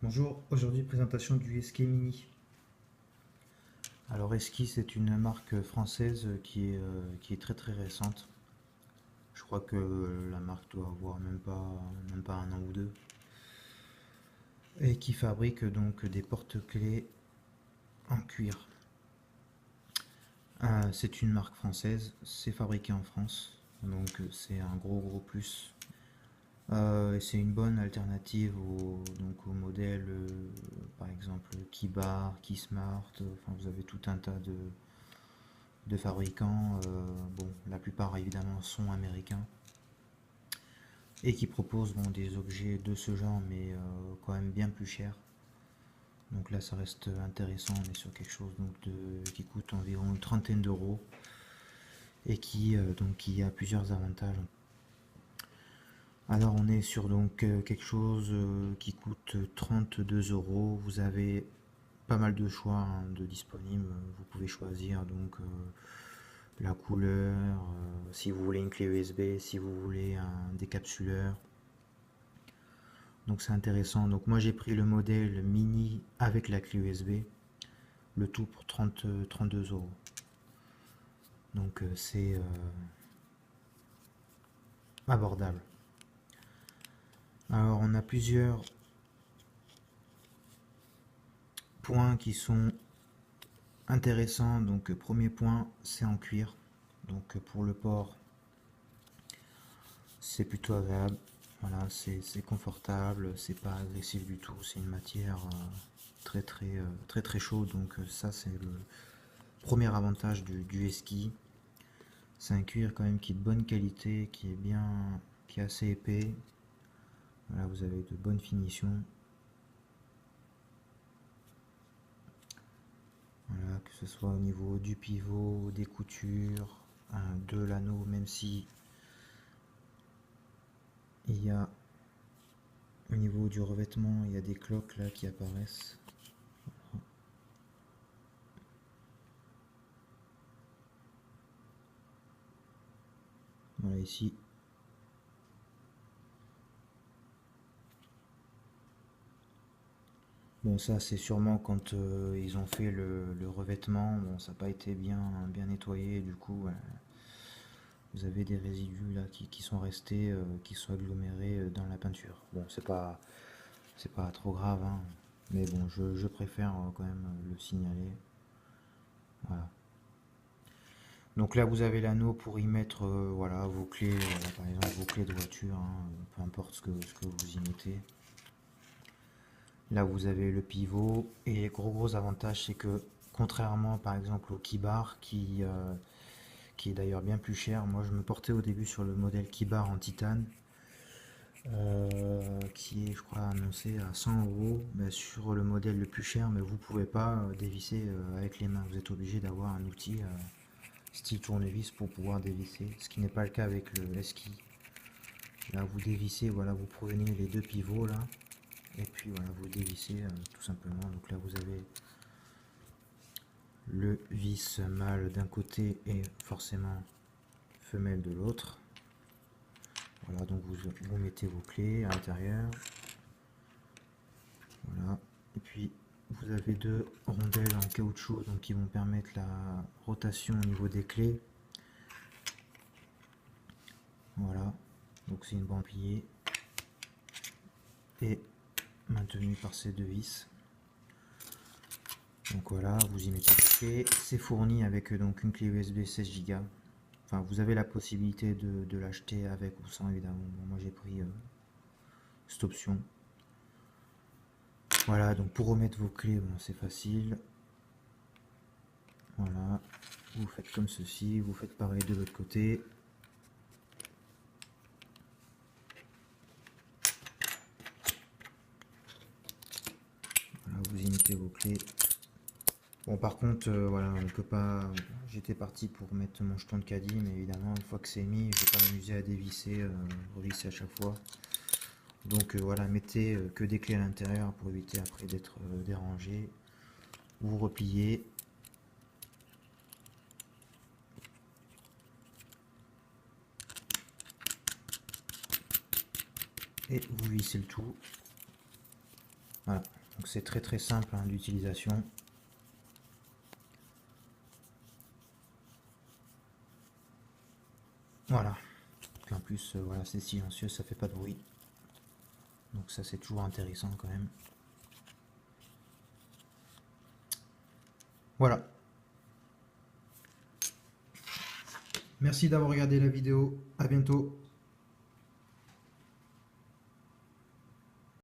Bonjour, aujourd'hui présentation du Esqui Mini. Alors Esqui, c'est une marque française qui est très très récente. Je crois que la marque doit avoir même pas un an ou deux. Et qui fabrique donc des porte-clés en cuir. C'est une marque française, c'est fabriqué en France, donc c'est un gros plus. Et c'est une bonne alternative donc au modèle, par exemple Kibar, Keysmart. Enfin, vous avez tout un tas de fabricants. Bon, la plupart évidemment sont américains et qui proposent bon, des objets de ce genre, mais quand même bien plus chers. Donc là, ça reste intéressant. On est sur quelque chose qui coûte environ une trentaine d'euros et qui a plusieurs avantages. Alors on est sur donc quelque chose qui coûte 32 euros. Vous avez pas mal de choix hein, de disponibles. Vous pouvez choisir donc la couleur, si vous voulez une clé USB, si vous voulez un décapsuleur. Donc c'est intéressant. Donc moi j'ai pris le modèle mini avec la clé USB, le tout pour 32 euros. Donc c'est abordable. Alors on a plusieurs points qui sont intéressants. Donc premier point, c'est en cuir. Donc pour le port, c'est plutôt agréable. Voilà, c'est confortable, c'est pas agressif du tout. C'est une matière très chaude. Donc ça c'est le premier avantage du Esqui. C'est un cuir quand même qui est de bonne qualité, qui est assez épais. Voilà, vous avez de bonnes finitions. Voilà, que ce soit au niveau du pivot, des coutures, de l'anneau, même si il y a au niveau du revêtement, il y a des cloques là qui apparaissent. Voilà ici. Bon, ça c'est sûrement quand ils ont fait le revêtement. Bon, ça n'a pas été bien nettoyé. Du coup, vous avez des résidus là qui sont restés, qui sont agglomérés dans la peinture. Bon, c'est pas trop grave, hein. Mais bon, je préfère quand même le signaler. Voilà. Donc là, vous avez l'anneau pour y mettre voilà, vos clés, par exemple vos clés de voiture, hein, peu importe ce que vous y mettez. Là, vous avez le pivot et gros avantage, c'est que contrairement par exemple au Kibar qui est d'ailleurs bien plus cher, moi je me portais au début sur le modèle Kibar en titane qui est je crois annoncé à 100 euros. Mais sur le modèle le plus cher, mais vous pouvez pas dévisser avec les mains, vous êtes obligé d'avoir un outil style tournevis pour pouvoir dévisser, ce qui n'est pas le cas avec le ski. Là vous dévissez, voilà, vous prenez les deux pivots là, et puis voilà, vous dévissez tout simplement. Donc là vous avez le vis mâle d'un côté et forcément femelle de l'autre. Voilà, donc vous mettez vos clés à l'intérieur. Voilà, et puis vous avez deux rondelles en caoutchouc donc qui vont permettre la rotation au niveau des clés. Voilà, donc c'est une bande pliée et maintenue par ces deux vis. Donc voilà, vous y mettez vos clés. C'est fourni avec donc une clé USB 16 Go. Enfin, vous avez la possibilité de l'acheter avec ou sans évidemment. Bon, moi j'ai pris cette option. Voilà, donc pour remettre vos clés, bon, c'est facile. Voilà, vous faites comme ceci, vous faites pareil de l'autre côté. Voilà, vous y mettez vos clés. Bon, par contre, voilà, on peut pas. J'étais parti pour mettre mon jeton de caddie, mais évidemment, une fois que c'est mis, je vais pas m'amuser à dévisser, revisser à chaque fois. Donc voilà, mettez que des clés à l'intérieur pour éviter après d'être dérangé. Vous repliez. Et vous vissez le tout. Voilà, donc c'est très très simple hein, d'utilisation. Voilà, en plus voilà, c'est silencieux, ça fait pas de bruit. Donc ça c'est toujours intéressant quand même. Voilà. Merci d'avoir regardé la vidéo, à bientôt.